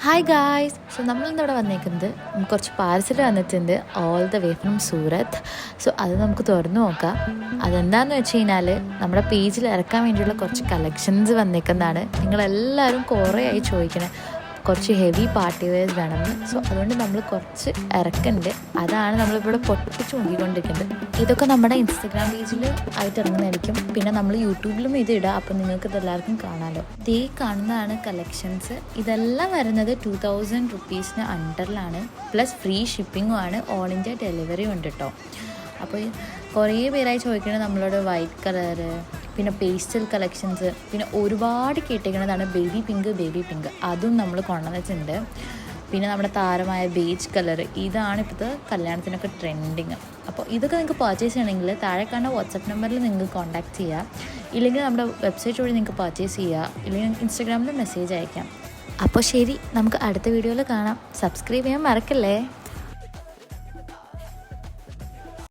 Hi guys. So നമ്മളിന്നിവിടെ വന്നേക്കുന്നത് കുറച്ച് parcel വന്നിട്ടുണ്ട് all the way from Surat. So അത് നമുക്ക് തുറന്നു നോക്കാം. അതെന്താണെന്ന് വെച്ച് കഴിഞ്ഞാൽ നമ്മുടെ പേജിൽ ഇറക്കാൻ വേണ്ടിയുള്ള കുറച്ച് കളക്ഷൻസ് വന്നേക്കുന്നതാണ്. നിങ്ങളെല്ലാവരും കുറേ ആയി ചോദിക്കണേ കുറച്ച് ഹെവി പാർട്ടി വെയർസ് വേണമെന്ന്. സോ അതുകൊണ്ട് നമ്മൾ കുറച്ച് ഇറക്കുന്നുണ്ട്. അതാണ് നമ്മളിവിടെ പൊട്ടിച്ച് നോക്കിക്കൊണ്ടിരിക്കുന്നത്. ഇതൊക്കെ നമ്മുടെ ഇൻസ്റ്റഗ്രാം പേജിൽ ആയിട്ട് ഇറങ്ങുന്നതായിരിക്കും. പിന്നെ നമ്മൾ യൂട്യൂബിലും ഇത് ഇടാം. അപ്പോൾ നിങ്ങൾക്ക് ഇതെല്ലാവർക്കും കാണാമല്ലോ. ഇതേ കാണുന്നതാണ് കളക്ഷൻസ്. ഇതെല്ലാം വരുന്നത് 2000 റുപ്പീസിന് അണ്ടറിലാണ്. പ്ലസ് ഫ്രീ ഷിപ്പിങ്ങും ആണ്. ഓൾ ഇന്ത്യ ഡെലിവറി ഉണ്ട് കേട്ടോ. അപ്പോൾ കുറേ പേരായി ചോദിക്കുന്നത് നമ്മളോട് വൈറ്റ് കളറ്, പിന്നെ പേസ്റ്റൽ കളക്ഷൻസ്, പിന്നെ ഒരുപാട് കേട്ടിരിക്കുന്നതാണ് ബേബി പിങ്ക്. അതും നമ്മൾ കൊണ്ടുവന്നിട്ടുണ്ട്. പിന്നെ നമ്മുടെ താരമായ ബേജ് കളർ, ഇതാണ് ഇപ്പോഴത്തെ കല്യാണത്തിനൊക്കെ ട്രെൻഡിങ്. അപ്പോൾ ഇതൊക്കെ നിങ്ങൾക്ക് പർച്ചേസ് ചെയ്യണമെങ്കിൽ താഴെ കാണുന്ന വാട്സപ്പ് നമ്പറിൽ നിങ്ങൾക്ക് കോൺടാക്റ്റ് ചെയ്യാം. ഇല്ലെങ്കിൽ നമ്മുടെ വെബ്സൈറ്റ് വഴി നിങ്ങൾക്ക് പർച്ചേസ് ചെയ്യാം. ഇല്ലെങ്കിൽ ഇൻസ്റ്റാഗ്രാമിൽ മെസ്സേജ് അയക്കാം. അപ്പോൾ ശരി, നമുക്ക് അടുത്ത വീഡിയോയിൽ കാണാം. സബ്സ്ക്രൈബ് ചെയ്യാൻ മറക്കല്ലേ.